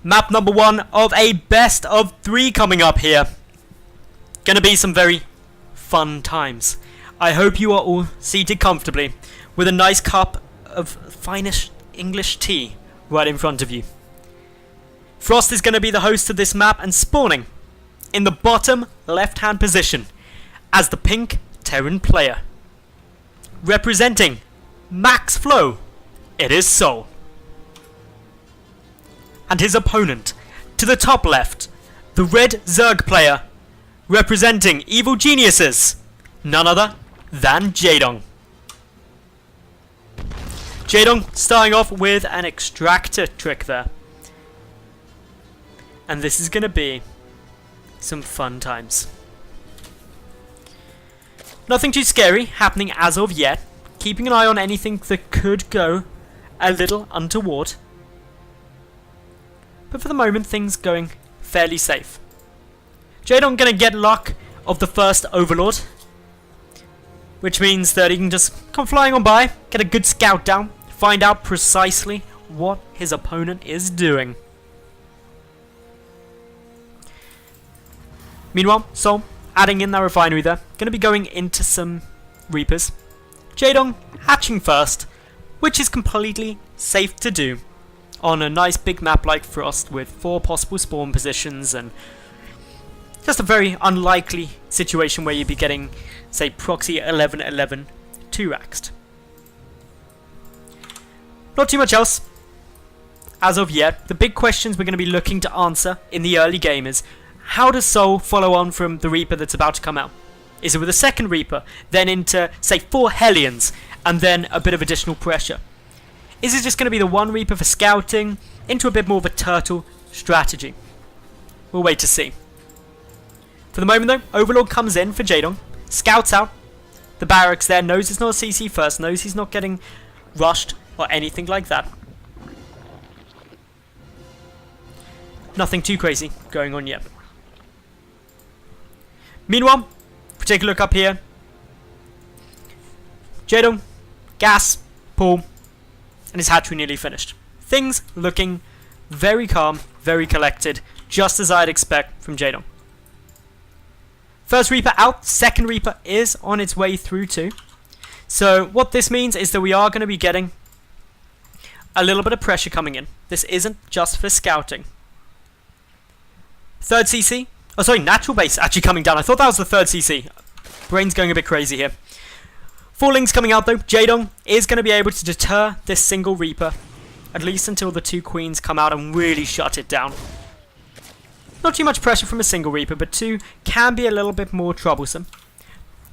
Map number 1 of a best of 3 coming up here. Gonna be some very fun times. I hope you are all seated comfortably with a nice cup of finest English tea right in front of you. Frost is going to be the host of this map and spawning in the bottom left hand position as the pink Terran player. Representing Max Flow, it is souL. And his opponent to the top left, the red Zerg player, representing Evil Geniuses, none other than Jaedong. Jaedong starting off with an extractor trick there. And this is going to be some fun times. Nothing too scary happening as of yet. Keeping an eye on anything that could go a little untoward. But for the moment, things going fairly safe. Jaedong going to get luck of the first Overlord, which means that he can just come flying on by, get a good scout down, find out precisely what his opponent is doing. Meanwhile, souL adding in that refinery there, going to be going into some Reapers. Jaedong hatching first, which is completely safe to do on a nice big map like Frost with 4 possible spawn positions and just a very unlikely situation where you'd be getting, say, proxy 11-11 2-axed. Not too much else as of yet. The big questions we're going to be looking to answer in the early game is, how does souL follow on from the Reaper that's about to come out? Is it with a second Reaper, then into, say, 4 Hellions, and then a bit of additional pressure? Is it just going to be the 1 Reaper for scouting, into a bit more of a turtle strategy? We'll wait to see. For the moment though, Overlord comes in for Jaedong, scouts out the barracks there, knows it's not a CC first, knows he's not getting rushed or anything like that. Nothing too crazy going on yet. Meanwhile, if we take a look up here, Jaedong, gas, pull, and his hatchery nearly finished. Things looking very calm, very collected, just as I'd expect from Jaedong. First Reaper out, second Reaper is on its way through too. So what this means is that we are going to be getting a little bit of pressure coming in. This isn't just for scouting. Third CC, oh sorry, natural base actually coming down. I thought that was the third CC. Brain's going a bit crazy here. 4 links coming out though. Jaedong is going to be able to deter this single Reaper, at least until the 2 queens come out and really shut it down. Not too much pressure from a single Reaper, but 2 can be a little bit more troublesome.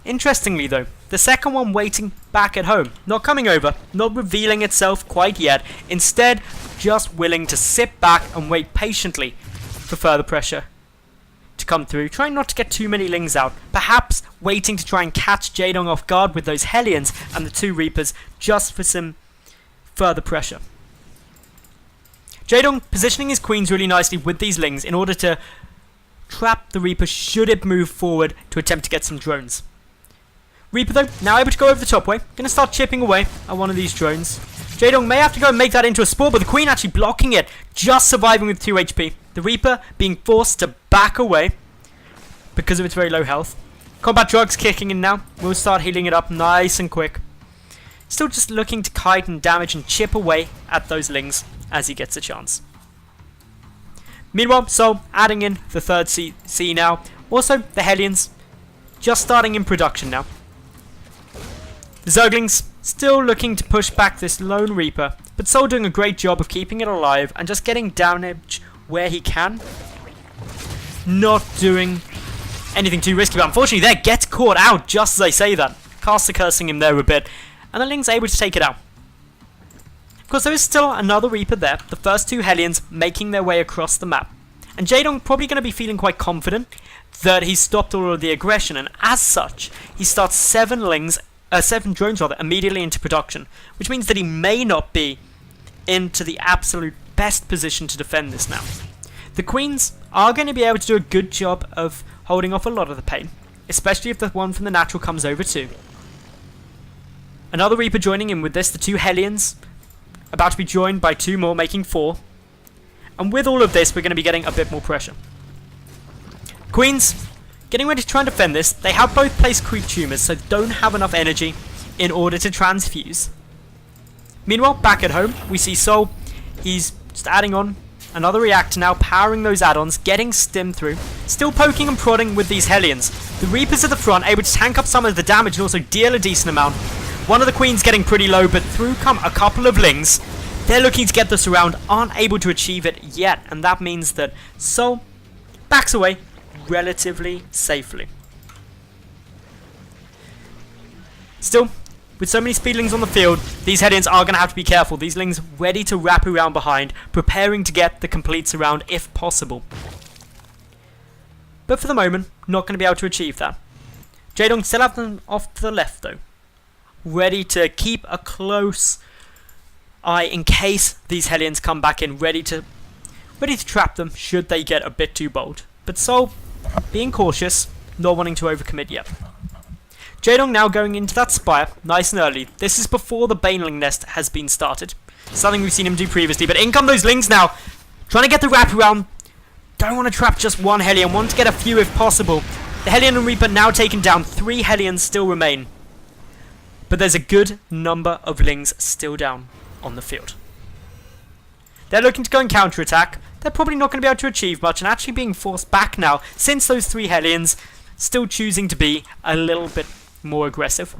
Interestingly though, the second one waiting back at home, not coming over, not revealing itself quite yet, instead just willing to sit back and wait patiently for further pressure to come through, trying not to get too many lings out, perhaps waiting to try and catch Jaedong off guard with those Hellions and the 2 Reapers just for some further pressure. Jaedong positioning his queens really nicely with these lings in order to trap the Reaper should it move forward to attempt to get some drones. Reaper though, now able to go over the top way, going to start chipping away at one of these drones. Jaedong may have to go and make that into a spore, but the queen actually blocking it, just surviving with 2 HP. The Reaper being forced to back away because of its very low health. Combat drugs kicking in now, we'll start healing it up nice and quick. Still just looking to kite and damage and chip away at those lings as he gets a chance. Meanwhile, souL adding in the third CC now. Also, the Hellions just starting in production now. The Zerglings still looking to push back this lone Reaper, but souL doing a great job of keeping it alive and just getting damage where he can. Not doing anything too risky, but unfortunately there gets caught out just as I say that. Caster cursing him there a bit, and the Ling's able to take it out. Of course, there is still another Reaper there, the first 2 Hellions making their way across the map. And Jaedong probably going to be feeling quite confident that he's stopped all of the aggression, and as such, he starts 7 drones immediately into production, which means that he may not be into the absolute best position to defend this now. The queens are going to be able to do a good job of holding off a lot of the pain, especially if the one from the natural comes over too. Another Reaper joining in with this, the 2 Hellions, about to be joined by 2 more, making 4. And with all of this, we're going to be getting a bit more pressure. Queens, getting ready to try and defend this. They have both placed creep tumors, so don't have enough energy in order to transfuse. Meanwhile, back at home, we see souL. He's just adding on another reactor now, powering those add-ons, getting stim through. Still poking and prodding with these Hellions. The Reapers at the front, able to tank up some of the damage and also deal a decent amount. One of the Queens getting pretty low, but through come a couple of Lings. They're looking to get this around, aren't able to achieve it yet, and that means that souL backs away relatively safely. Still, with so many speedlings on the field, these Hellions are going to have to be careful. These Lings ready to wrap around behind, preparing to get the completes around if possible. But for the moment, not going to be able to achieve that. Jaedong still have them off to the left though. Ready to keep a close eye in case these Hellions come back in, ready to trap them should they get a bit too bold. But souL being cautious, not wanting to overcommit yet. Jaedong now going into that Spire, nice and early. This is before the Baneling Nest has been started. Something we've seen him do previously, but in come those Lings now. Trying to get the wraparound. Don't want to trap just one Hellion, want to get a few if possible. The Hellion and Reaper now taken down, 3 Hellions still remain. But there's a good number of Lings still down on the field. They're looking to go and counter-attack. They're probably not going to be able to achieve much and actually being forced back now since those 3 Hellions still choosing to be a little bit more aggressive.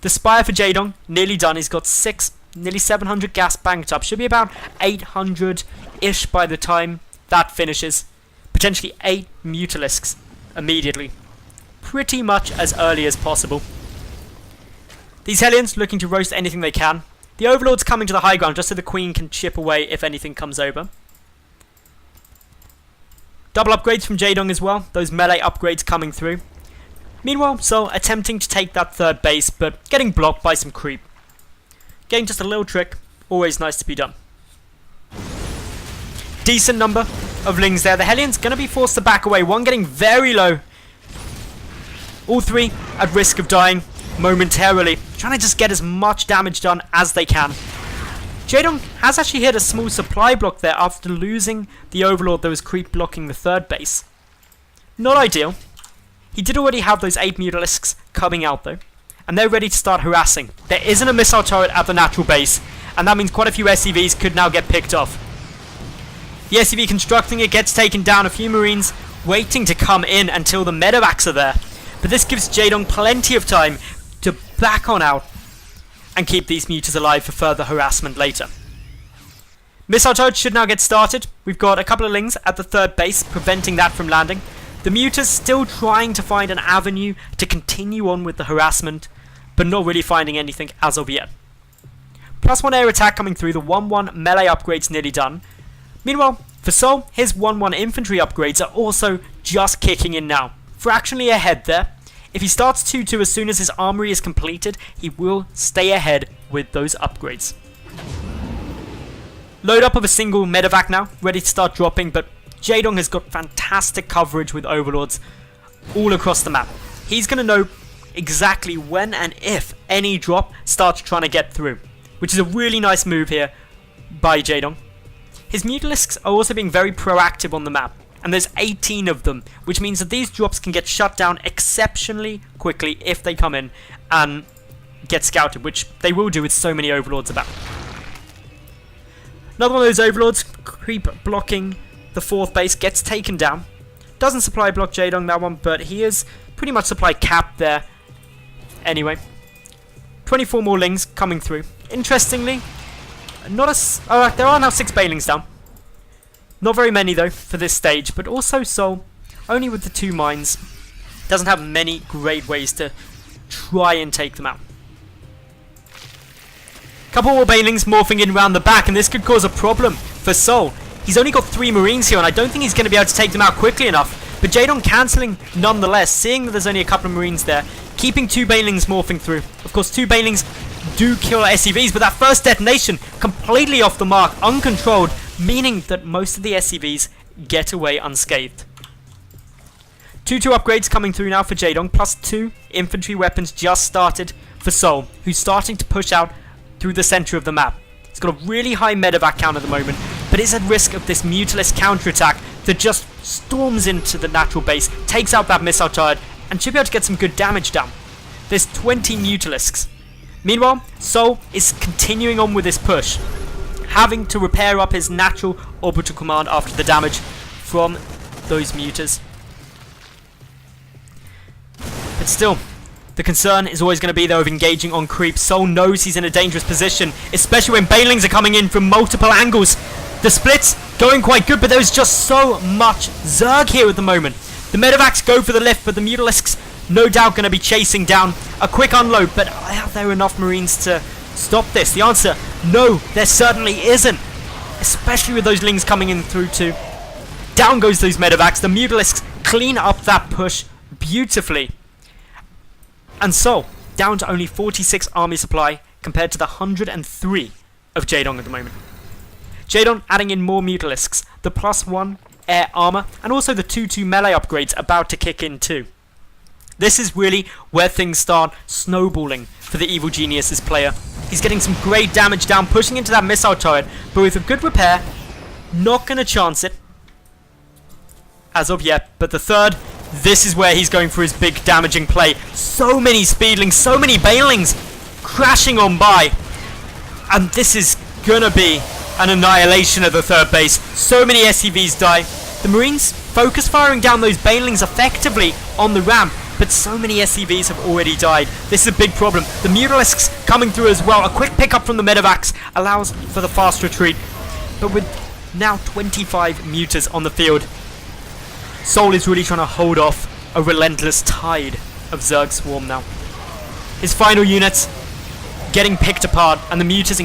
The Spire for Jaedong, nearly done. He's got nearly 700 gas banked up. Should be about 800-ish by the time that finishes. Potentially 8 Mutalisks immediately. Pretty much as early as possible. These Hellions looking to roast anything they can. The Overlord's coming to the high ground just so the Queen can chip away if anything comes over. Double upgrades from Jaedong as well. Those melee upgrades coming through. Meanwhile, souL attempting to take that third base, but getting blocked by some creep. Getting just a little trick. Always nice to be done. Decent number of Lings there. The Hellions going to be forced to back away. One getting very low. All 3 at risk of dying momentarily. Trying to just get as much damage done as they can. Jaedong has actually hit a small supply block there after losing the Overlord that was creep blocking the third base. Not ideal. He did already have those 8 Mutalisks coming out though, and they're ready to start harassing. There isn't a missile turret at the natural base, and that means quite a few SCVs could now get picked off. The SCV constructing it gets taken down, a few Marines waiting to come in until the medevacs are there, but this gives Jaedong plenty of time to back on out and keep these mutas alive for further harassment later. Missile turret should now get started. We've got a couple of Lings at the third base, preventing that from landing. The mutas still trying to find an avenue to continue on with the harassment, but not really finding anything as of yet. +1 air attack coming through, the 1-1 melee upgrades nearly done. Meanwhile, for souL, his 1-1 infantry upgrades are also just kicking in now. Fractionally ahead there. If he starts 2-2 as soon as his armory is completed, he will stay ahead with those upgrades. Load up of a single medevac now, ready to start dropping, but Jaedong has got fantastic coverage with Overlords all across the map. He's going to know exactly when and if any drop starts trying to get through, which is a really nice move here by Jaedong. His Mutalisks are also being very proactive on the map, and there's 18 of them, which means that these drops can get shut down exceptionally quickly if they come in and get scouted, which they will do with so many Overlords about. Another one of those Overlords, creep blocking the 4th base, gets taken down. Doesn't supply block Jaedong that one, but he is pretty much supply capped there. Anyway, 24 more Lings coming through. Interestingly, there are now 6 Banelings down. Not very many though for this stage, but also souL, only with the 2 mines, doesn't have many great ways to try and take them out. Couple more Banelings morphing in around the back, and this could cause a problem for souL. He's only got 3 Marines here, and I don't think he's going to be able to take them out quickly enough. But Jaedong cancelling nonetheless, seeing that there's only a couple of Marines there, keeping 2 Banelings morphing through. Of course, 2 Banelings do kill SCVs, but that first detonation completely off the mark, uncontrolled, meaning that most of the SCVs get away unscathed. 2-2 upgrades coming through now for Jaedong, +2 infantry weapons just started for souL, who's starting to push out through the centre of the map. He's got a really high medevac count at the moment, but is at risk of this Mutalisk counterattack that just storms into the natural base, takes out that missile turret, and should be able to get some good damage down. There's 20 Mutalisks. Meanwhile, souL is continuing on with his push, having to repair up his natural orbital command after the damage from those mutas. But still, the concern is always going to be there of engaging on creep. souL knows he's in a dangerous position, especially when Banelings are coming in from multiple angles. The splits going quite good, but there's just so much Zerg here at the moment. The Medivacs go for the lift, but the Mutalisks no doubt going to be chasing down a quick unload. But are there enough Marines to stop this? The answer, no, there certainly isn't. Especially with those Lings coming in through too. Down goes those Medivacs. The Mutalisks clean up that push beautifully. And souL down to only 46 army supply compared to the 103 of Jaedong at the moment. Jaedong adding in more Mutalisks, the +1 air armor, and also the 2-2 melee upgrades about to kick in too. This is really where things start snowballing for the Evil Genius's player. He's getting some great damage down, pushing into that missile turret, but with a good repair, not going to chance it as of yet. But the third, this is where he's going for his big damaging play. So many Speedlings, so many Banelings crashing on by, and this is gonna be an annihilation of the third base. So many SCVs die. The Marines focus firing down those Banelings effectively on the ramp, but so many SCVs have already died. This is a big problem. The Mutalisks coming through as well. A quick pickup from the Medivacs allows for the fast retreat, but with now 25 mutas on the field, souL is really trying to hold off a relentless tide of Zerg swarm now. His final units getting picked apart, and the mutas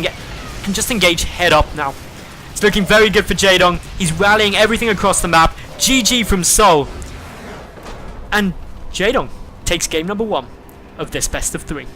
can just engage head up now. It's looking very good for Jaedong. He's rallying everything across the map. GG from souL. And Jaedong takes game number 1 of this best of 3.